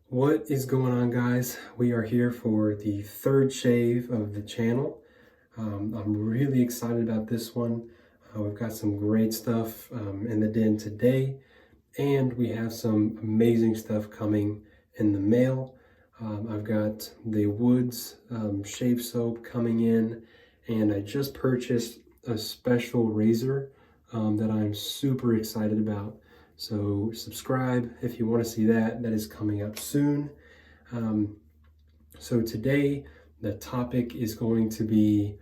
What is going on, guys? We are here for the third shave of the channel. I'm really excited about this one. We've got some great stuff in the den today, and we have some amazing stuff coming in the mail. I've got the Woods shave soap coming in, and I just purchased a special razor that I'm super excited about. So subscribe if you want to see that. That is coming up soon. So today the topic is going to be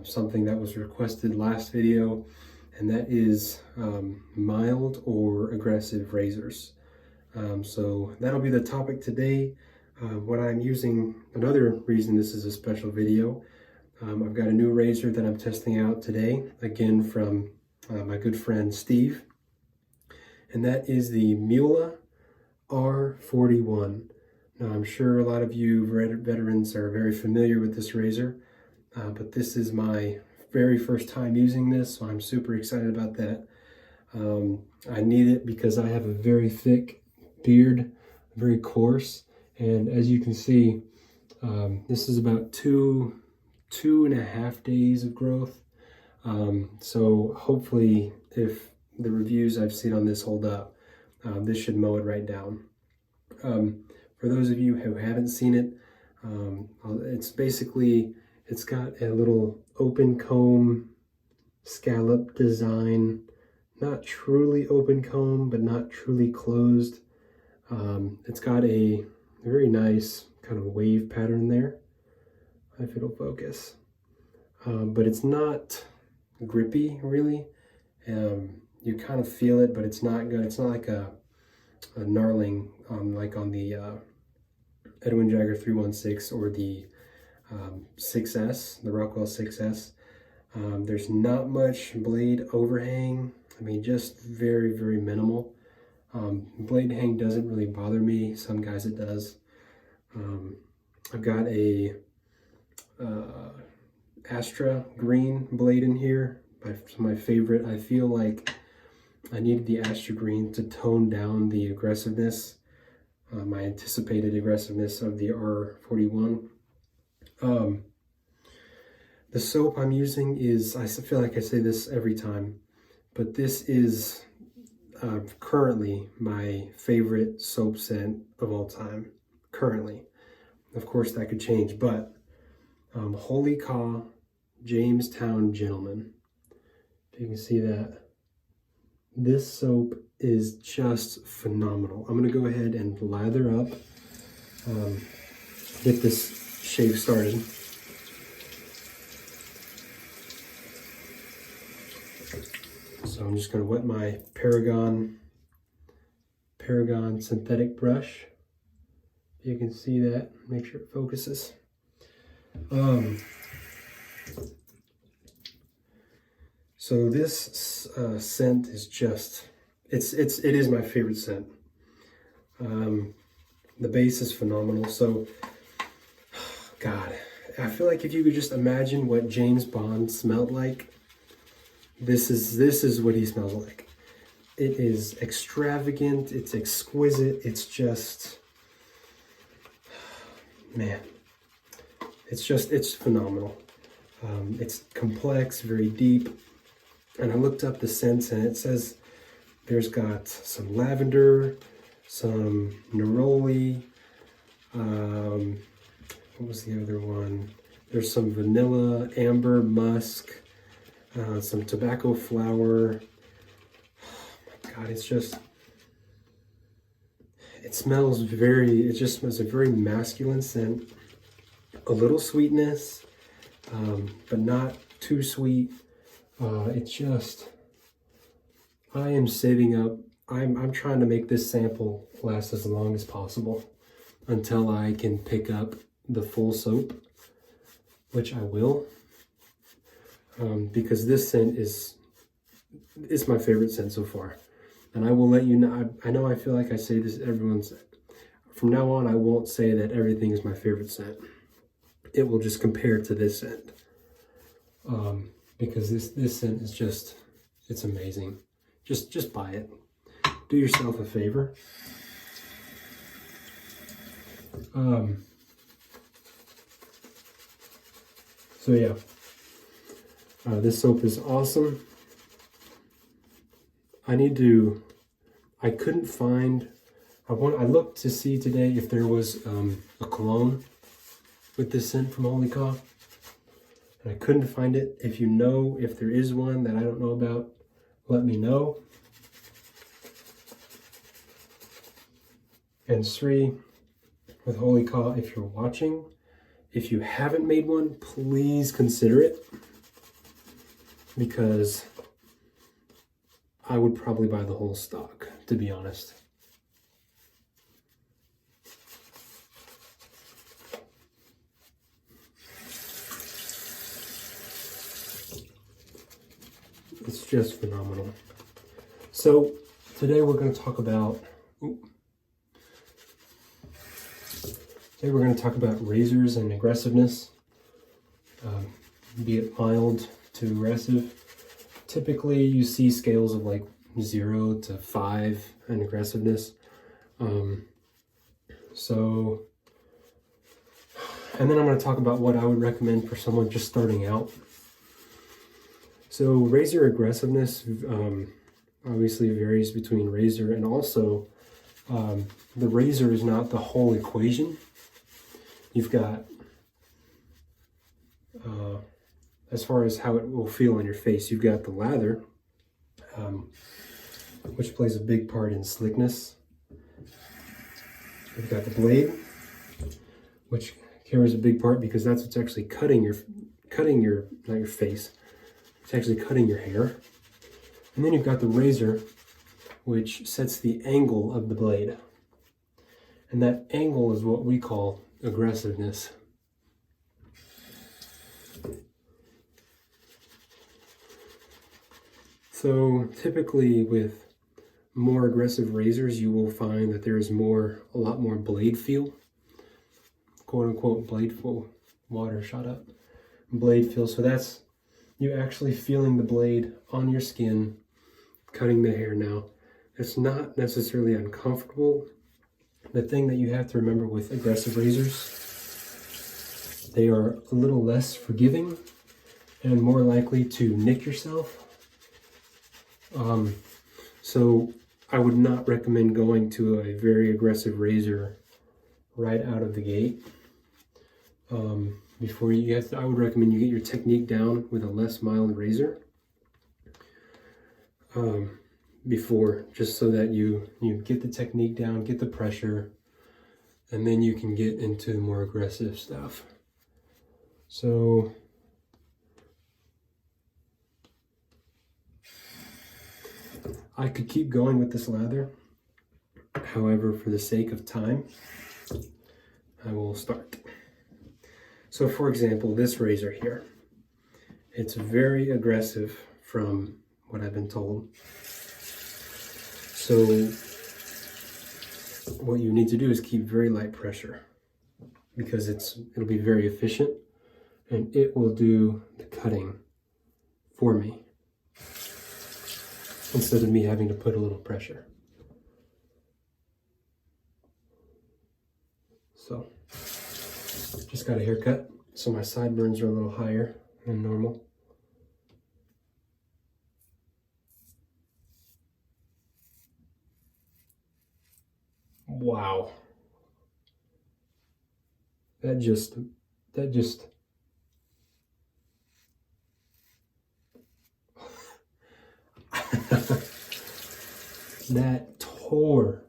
something that was requested last video, and that is mild or aggressive razors. So that'll be the topic today. What I'm using, another reason this is a special video, I've got a new razor that I'm testing out today, again from my good friend Steve, and that is the Muhle R41. Now, I'm sure a lot of you veterans are very familiar with this razor, but this is my very first time using this, so I'm super excited about that. I need it because I have a very thick beard, very coarse, and as you can see, this is about two and a half days of growth. So hopefully, if the reviews I've seen on this hold up, this should mow it right down. For those of you who haven't seen it, it's got a little open comb scallop design, not truly open comb, but not truly closed. It's got a very nice kind of wave pattern there, if it'll focus. But it's not grippy, really. You kind of feel it, but it's not good. It's not like a gnarling like on the Edwin Jagger 316 or the 6S, the Rockwell 6S. There's not much blade overhang. I mean, just very, very minimal. Blade hang doesn't really bother me. Some guys it does. I've got a Astra green blade in here. My favorite. I feel like I needed the Astra green to tone down the aggressiveness, my anticipated aggressiveness of the R41. The soap I'm using is, I feel like I say this every time, but this is currently my favorite soap scent of all time. Currently. Of course, that could change, but Holy Caw Jamestown Gentleman. If you can see that. This soap is just phenomenal. I'm going to go ahead and lather up, get this shave started. So I'm just going to wet my Paragon synthetic brush. You can see that. Make sure it focuses. So this scent is just, it is my favorite scent. The base is phenomenal. So, God, I feel like if you could just imagine what James Bond smelled like, this is what he smells like. It is extravagant. It's exquisite. It's just, man, it's phenomenal. It's complex, very deep. And I looked up the scents, and it says there's got some lavender, some neroli, what was the other one? There's some vanilla, amber, musk, some tobacco flower. Oh my God, it just smells a very masculine scent, a little sweetness, but not too sweet. I am saving up. I'm trying to make this sample last as long as possible until I can pick up the full soap, which I will, because this scent is my favorite scent so far. And I will let you know, I feel like I say this, from now on, I won't say that everything is my favorite scent. It will just compare to this scent. Because this scent is just, it's amazing. Just buy it. Do yourself a favor. So yeah, this soap is awesome. I couldn't find, I looked to see today if there was a cologne with this scent from Holy Caw, and I couldn't find it. If you know if there is one that I don't know about, let me know. And Sri, with Holy Caw, if you're watching, if you haven't made one, please consider it, because I would probably buy the whole stock, to be honest. It's just phenomenal. So today we're going to talk about razors and aggressiveness, be it mild to aggressive. Typically you see scales of like 0 to 5 in aggressiveness. And then I'm going to talk about what I would recommend for someone just starting out. So razor aggressiveness obviously varies between razor, and also the razor is not the whole equation. You've got, as far as how it will feel on your face, you've got the lather, which plays a big part in slickness. You've got the blade, which carries a big part because that's what's actually cutting your, not your face, it's actually cutting your hair. And then you've got the razor, which sets the angle of the blade. And that angle is what we call aggressiveness. So typically with more aggressive razors, you will find that there is a lot more blade feel, quote unquote blade feel. Water shot up. Blade feel. So that's you actually feeling the blade on your skin, cutting the hair. Now, it's not necessarily uncomfortable. The thing that you have to remember with aggressive razors, they are a little less forgiving and more likely to nick yourself. So I would not recommend going to a very aggressive razor right out of the gate. Before I would recommend you get your technique down with a less mild razor. Before, just so that you get the technique down, get the pressure, and then you can get into the more aggressive stuff. So I could keep going with this lather. However, for the sake of time, I will start. So for example, this razor here, it's very aggressive from what I've been told. So what you need to do is keep very light pressure, because it'll be very efficient and it will do the cutting for me instead of me having to put a little pressure. So just got a haircut, so my sideburns are a little higher than normal. Wow. That just that tore.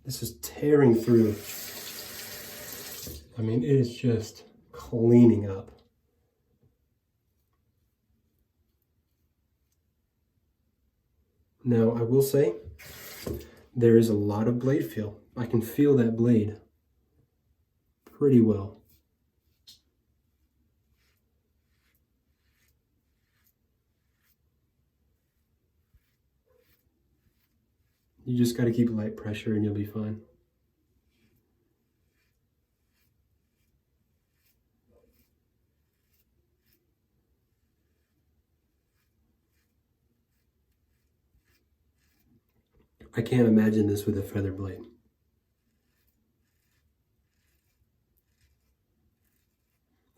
This is tearing through. I mean, it is just cleaning up. Now, I will say, there is a lot of blade feel. I can feel that blade pretty well. You just got to keep light pressure and you'll be fine. I can't imagine this with a feather blade.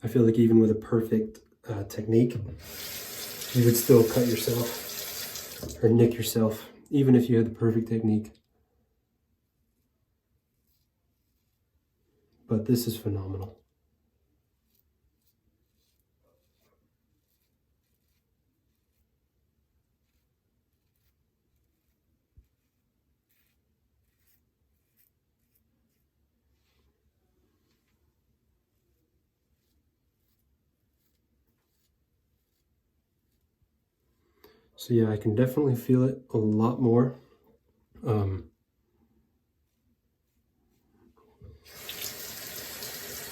I feel like even with a perfect technique, you would still cut yourself or nick yourself, even if you had the perfect technique. But this is phenomenal. So yeah, I can definitely feel it a lot more.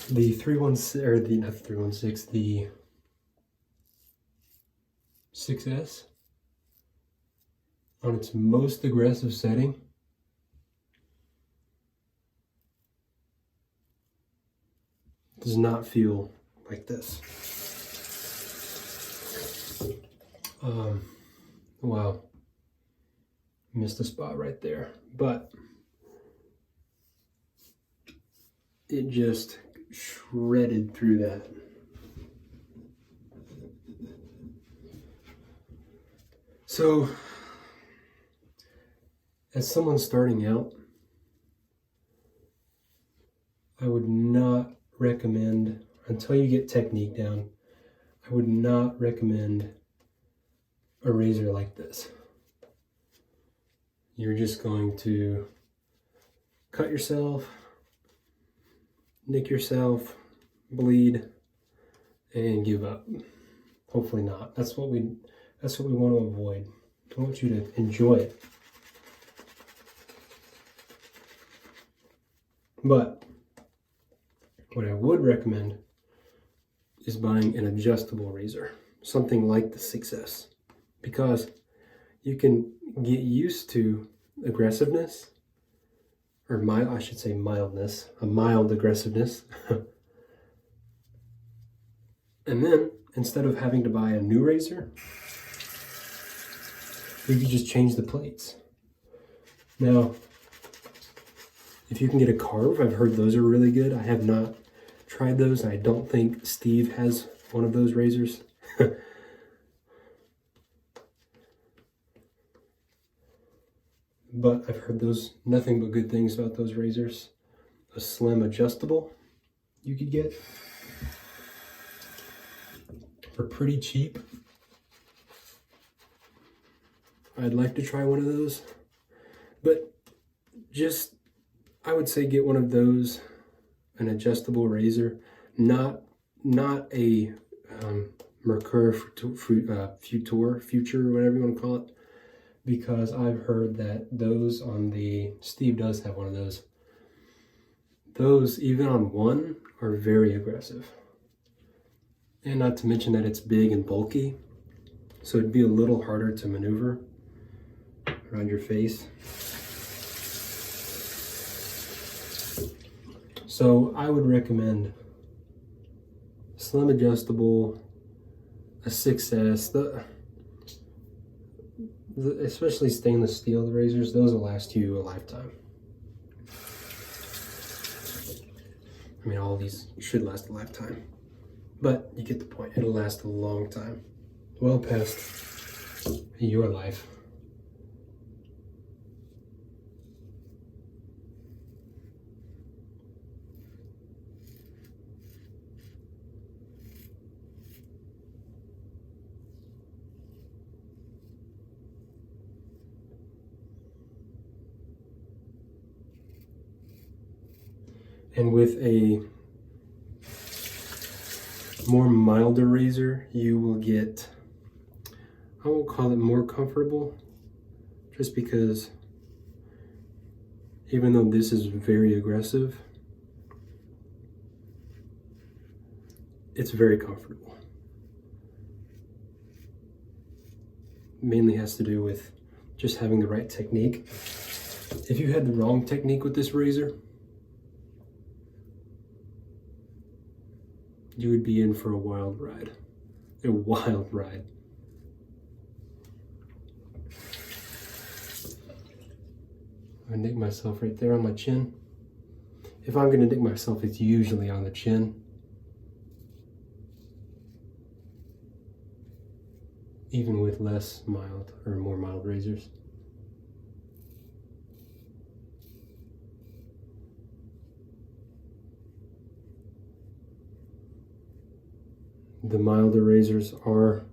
The 316, or the, not 316, the 6S on its most aggressive setting does not feel like this. Wow, missed a spot right there, but it just shredded through that. So, as someone starting out, I would not recommend, until you get technique down, I would not recommend a razor like this. You're just going to cut yourself, nick yourself, bleed, and give up. Hopefully not. That's what we want to avoid. I want you to enjoy it. But what I would recommend is buying an adjustable razor, something like the 6S, because you can get used to aggressiveness, or I should say mildness, a mild aggressiveness. And then, instead of having to buy a new razor, you could just change the plates. Now, if you can get a carve, I've heard those are really good. I have not tried those. I don't think Steve has one of those razors. But I've heard nothing but good things about those razors. A slim adjustable you could get for pretty cheap. I'd like to try one of those, but I would say get one of those, an adjustable razor, not a Mercure Future, whatever you want to call it, because I've heard that those Steve does have one of those. Those, even on one, are very aggressive. And not to mention that it's big and bulky, so it'd be a little harder to maneuver around your face. So I would recommend slim adjustable, a 6S, especially stainless steel razors, those will last you a lifetime. I mean, all these should last a lifetime, but you get the point. It'll last a long time, well past your life. And with a more milder razor, you will get, I won't call it more comfortable, just because even though this is very aggressive, it's very comfortable. Mainly has to do with just having the right technique If you had the wrong technique with this razor, you would be in for a wild ride. A wild ride. I nick myself right there on my chin. If I'm gonna nick myself, it's usually on the chin. Even with less mild or more mild razors. The milder razors are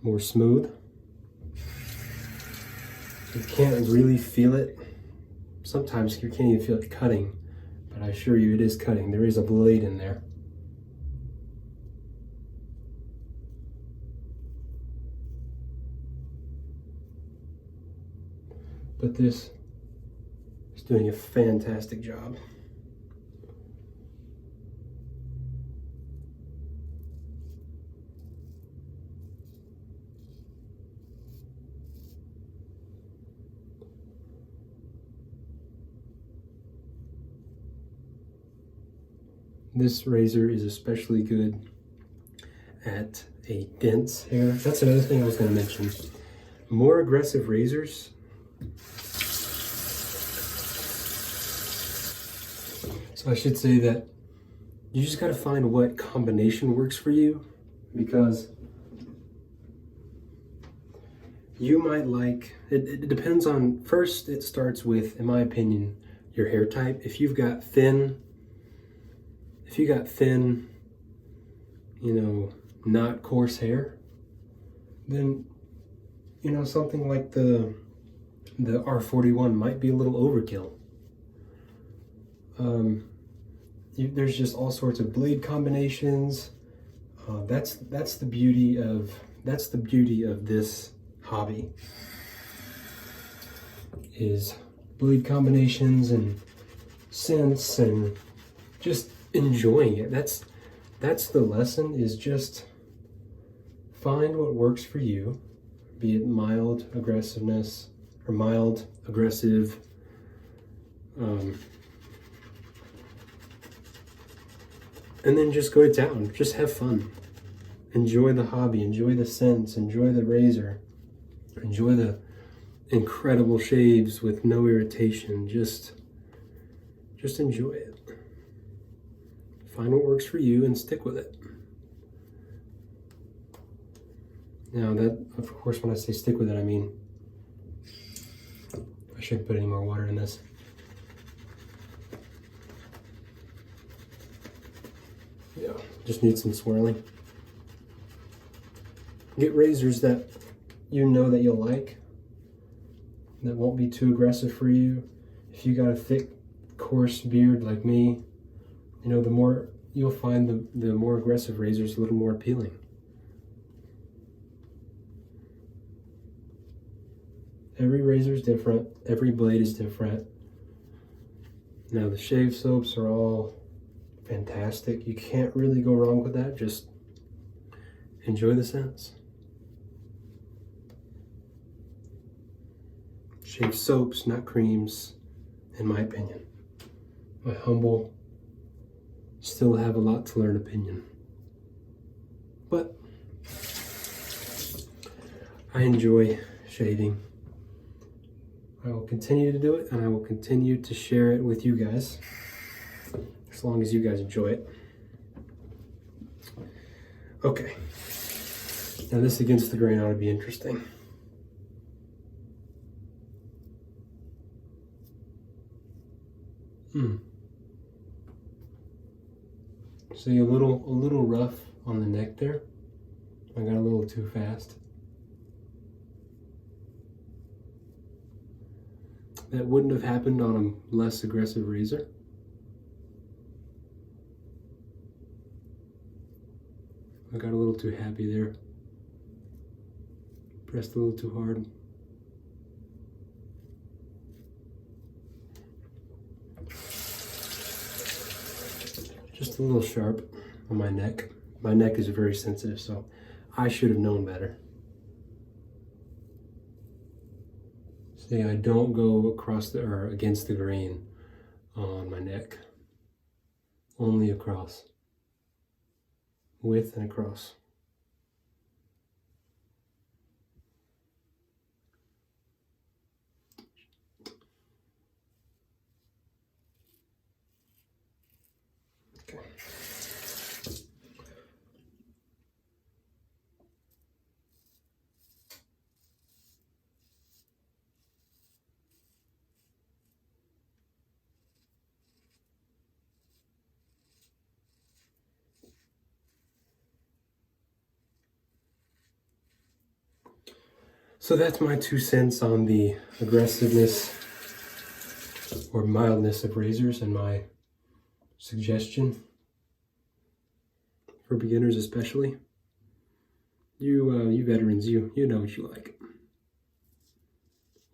more smooth. You can't really feel it. Sometimes you can't even feel it cutting, but I assure you it is cutting. There is a blade in there. But this is doing a fantastic job. This razor is especially good at a dense hair. That's another thing I was going to mention. More aggressive razors. So I should say that you just got to find what combination works for you, because you might like, it depends on, first it starts with, in my opinion, your hair type. If you've got thin, you know, not coarse hair, then, you know, something like the R41 might be a little overkill. There's just all sorts of blade combinations. That's the beauty of this hobby, is blade combinations and scents and just enjoying it. That's the lesson, is just find what works for you, be it mild aggressiveness or mild aggressive, and then just go to town. Just have fun. Enjoy the hobby, enjoy the scents, enjoy the razor, enjoy the incredible shaves with no irritation. Just enjoy it. Find what works for you and stick with it. Now that, of course, when I say stick with it, I mean, I shouldn't put any more water in this. Yeah, just need some swirling. Get razors that you know that you'll like, that won't be too aggressive for you. If you got a thick, coarse beard like me, you know, the more you'll find the more aggressive razors a little more appealing. Every razor is different. Every blade is different. Now the shave soaps are all fantastic. You can't really go wrong with that. Just enjoy the scents. Shave soaps, not creams, in my opinion. My humble, still have a lot to learn opinion. But I enjoy shaving. I will continue to do it, and I will continue to share it with you guys, as long as you guys enjoy it. Okay. Now this against the grain ought to be interesting. See, a little rough on the neck there. I got a little too fast. That wouldn't have happened on a less aggressive razor. I got a little too happy there. Pressed a little too hard. Just a little sharp on my neck. My neck is very sensitive, so I should have known better. See, I don't go across or against the grain on my neck. Only across. With and across. Okay. So that's my 2 cents on the aggressiveness or mildness of razors, and my suggestion for beginners especially. You veterans, you know what you like.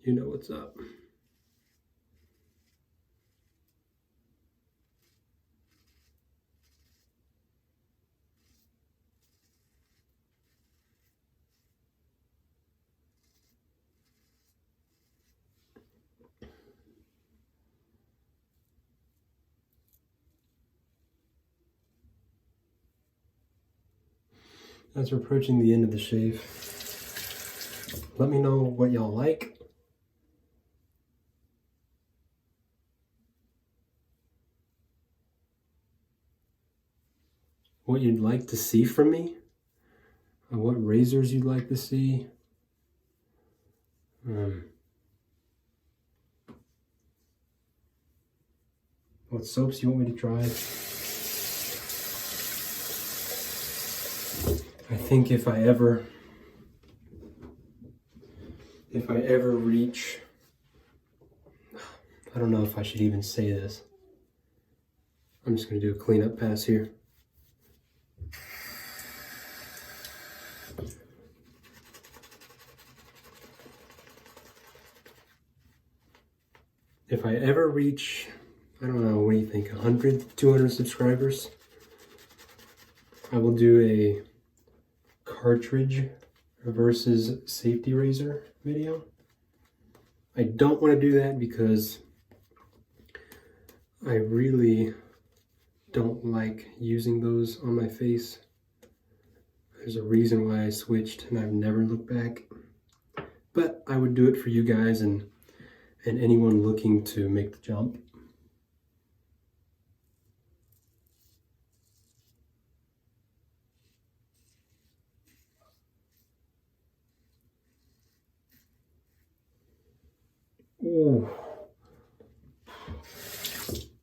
You know what's up. As we're approaching the end of the shave, let me know what y'all like. What you'd like to see from me. What razors you'd like to see. What soaps you want me to try. I think if I ever reach, I don't know if I should even say this. I'm just going to do a cleanup pass here. If I ever reach, I don't know, what do you think, 100, 200 subscribers, I will do a cartridge versus safety razor video. I don't want to do that because I really don't like using those on my face. There's a reason why I switched and I've never looked back. But I would do it for you guys and anyone looking to make the jump. Ooh.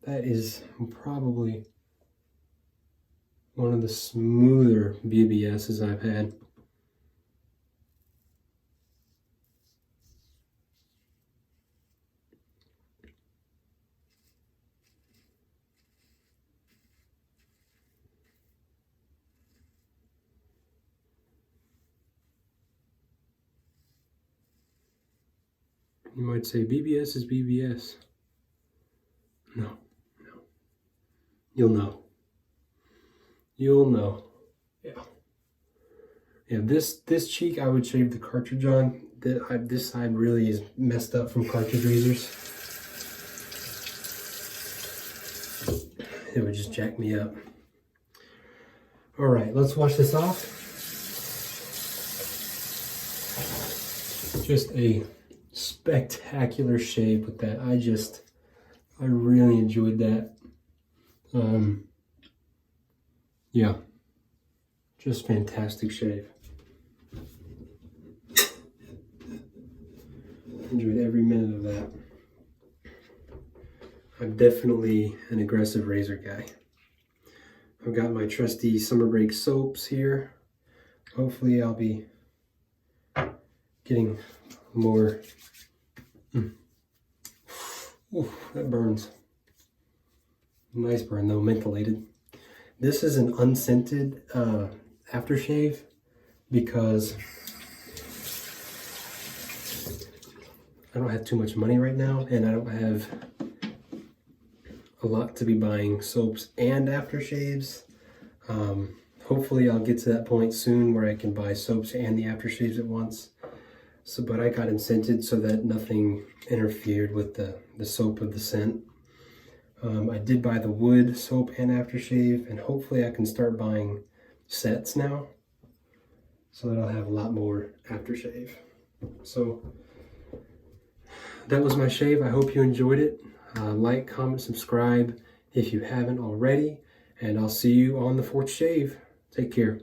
That is probably one of the smoother BBSs I've had. You might say BBS is BBS. No. You'll know. You'll know. Yeah. Yeah, this cheek I would shave the cartridge on. This side really is messed up from cartridge razors. It would just jack me up. All right, let's wash this off. Just a spectacular shave with that. I really enjoyed that. Yeah, just fantastic shave. Enjoyed every minute of that. I'm definitely an aggressive razor guy. I've got my trusty summer break soaps here. Hopefully I'll be getting more. Ooh, that burns. Nice burn though, mentholated. This is an unscented aftershave because I don't have too much money right now and I don't have a lot to be buying soaps and aftershaves. Hopefully I'll get to that point soon where I can buy soaps and the aftershaves at once. So, but I got them scented so that nothing interfered with the soap of the scent. I did buy the wood soap and aftershave, and hopefully I can start buying sets now so that I'll have a lot more aftershave. So that was my shave. I hope you enjoyed it. Like, comment, subscribe if you haven't already, and I'll see you on the 4th shave. Take care.